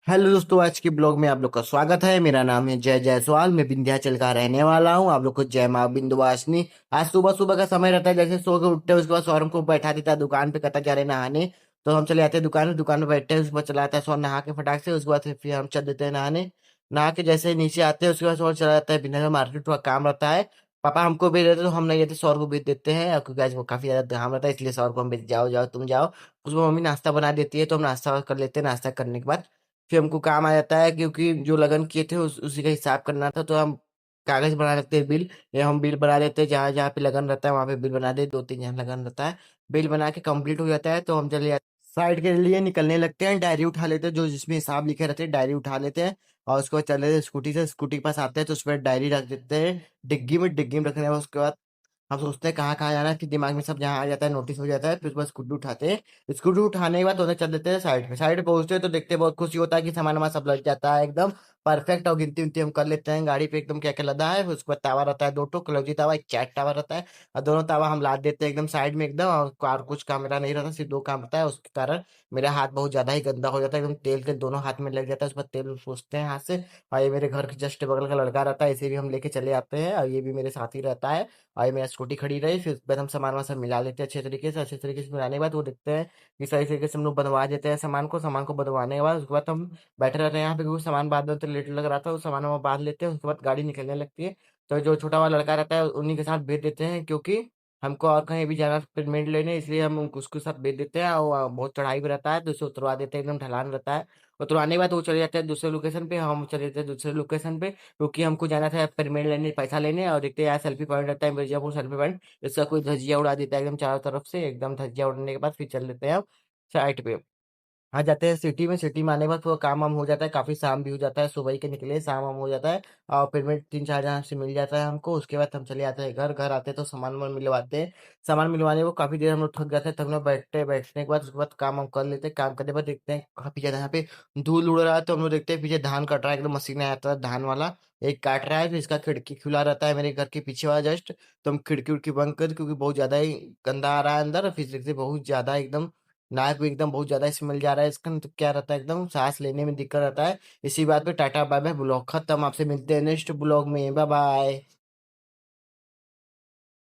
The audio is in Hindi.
हेलो दोस्तों, आज के ब्लॉग में आप लोग का स्वागत है। मेरा नाम है जय जायसवाल। मैं विंध्याचल का रहने वाला हूँ। आप लोग को जय माँ विंध्यवासिनी। आज सुबह सुबह का समय रहता है, जैसे सो के उठते हैं उसके बाद सौरभ को बैठा देता है दुकान पे, कहता जा रहे नहाने। तो हम चले जाते हैं दुकान पे बैठते हैं। उसके बाद चला आता है सौरभ नहा के फटाक से। उसके बाद फिर हम चल देते हैं नहाने। नहा के जैसे ही नीचे आते हैं उसके बाद सौरभ चला जाता है विंध्याचल मार्केट, थोड़ा काम रहता है। पापा हमको भेज देते तो हम नहीं जाते, सौरभ को भेज देते हैं। और क्योंकि आज वो काफी ज्यादा काम रहता है इसलिए सौरभ को हम भेज, जाओ जाओ तुम जाओ। उसको मम्मी नाश्ता बना देती है तो हम नाश्ता कर लेते हैं। नाश्ता करने के बाद फिर हमको काम आ जाता है, क्योंकि जो लगन किए थे उसी का हिसाब करना था। तो हम कागज बना लेते हैं बिल, या हम बिल बना लेते हैं। जहाँ जहाँ पे लगन रहता है वहाँ पे बिल बना दे, दो तीन जहाँ लगन रहता है। बिल बना के कंप्लीट हो जाता है तो हम चले जाते साइड के लिए निकलने लगते हैं। डायरी उठा लेते हैं, जो जिसमें हिसाब लिखे रहते हैं डायरी उठा लेते हैं। और उसके बाद चले स्कूटी से, स्कूटी के पास आते हैं तो उस पर डायरी रख देते हैं डिग्गी में रखने के बाद उसके बाद हम सोचते हैं कहाँ कहाँ जाना है। फिर दिमाग में सब जहाँ आ जाता है नोटिस हो जाता है। फिर उसके बाद स्कूटी उठाते हैं। स्कूटी उठाने के बाद दोनों चल देते हैं साइड पे। साइड पे पहुंचते हैं तो देखते हैं बहुत खुशी होता है कि सामान हमारा सब लग जाता है एकदम परफेक्ट। और गिनती उनती हम कर लेते हैं गाड़ी पे एकदम क्या क्या लदा है। फिर उसके बाद तावा रहता है, दो ठो कलौजी तावा, एक चैट तावा रहता है। और दोनों तावा हम लाद देते हैं एकदम साइड में एकदम। और कार कुछ काम मेरा नहीं रहता, सिर्फ दो काम रहता है। उसके कारण मेरा हाथ बहुत ज्यादा ही गंदा हो जाता है, एकदम तेल तेल दोनों हाथ में लग जाता है। उसके बाद तेल पूछते हैं हाथ से। और ये मेरे घर के जस्ट बगल का लड़का रहता है, इसे भी हम लेके चले आते हैं। और ये भी मेरे साथ ही रहता है। और ये मेरा स्कूटी खड़ी रही। फिर उसके बाद हम सामान वामान सब मिला लेते हैं अच्छे तरीके से मिलाने के बाद वो देखते हैं कि सही तरीके से हम लोग बनवा देते हैं सामान को बनवाने के बाद उसके बाद हम बैठे रहते हैं यहाँ पे, क्योंकि सामान बाद में तो लेट लग रहा था। वो सामान हम बांध लेते हैं, उसके बाद गाड़ी निकलने लगती है। तो जो छोटा वाला लड़का रहता है उन्हीं के साथ भेज देते हैं, क्योंकि हमको और कहीं भी जाना पेमेंट लेने, इसलिए हम उसके साथ भेज देते हैं। और बहुत चढ़ाई भी रहता है तो उसे उतरवा देते हैं, एकदम ढलान रहता है। उतरवाने के बाद वो चले जाते हैं दूसरे लोकेशन पे, हम चले जाते हैं दूसरे लोकेशन पे, क्योंकि हमको जाना था पेमेंट लेने, पैसा लेने। और देखते हैं यार सेल्फी पॉइंट रहता है मिर्जापुर सेल्फी पॉइंट, इसका कोई धज्जिया उड़ा देता है एकदम चारों तरफ से। एकदम धज्जिया उड़ने के बाद फिर चल देते हैं हम साइड पे। आ जाते हैं सिटी में। सिटी में आने के बाद पूरा काम वाम हो जाता है, काफी शाम भी हो जाता है। सुबह ही के निकले शाम वाम हो जाता है। और पेमेंट तीन चार जहाँ से मिल जाता है हमको। उसके बाद हम चले आते हैं घर। घर आते हैं तो सामान वामान मिलवाते हैं। सामान मिलवाने को काफी देर हम लोग थक जाते हैं। थक लोग बैठने के बाद उसके बाद काम हम कर लेते हैं। काम करने के बाद देखते हैं काफी ज्यादा यहाँ पे धूल उड़ रहा है, तो हम लोग देखते हैं पीछे धान कट रहा है, एकदम मशीन आता है धान वाला, एक काट रहा है। फिर इसका खिड़की खुला रहता है मेरे घर के पीछे वाला जस्ट। तो हम खिड़की उड़की बंद कर, क्योंकि बहुत ज्यादा ही गंदा आ रहा है अंदर। फिर देखते हैं बहुत ज्यादा एकदम नाक भी एकदम बहुत ज्यादा स्मेल जा रहा है इसका। तो क्या रहता है एकदम सांस लेने में दिक्कत रहता है। इसी बात पे टाटा बाय बाय, ब्लॉग खत्म। आपसे मिलते हैं नेक्स्ट ब्लॉग में। Bye bye.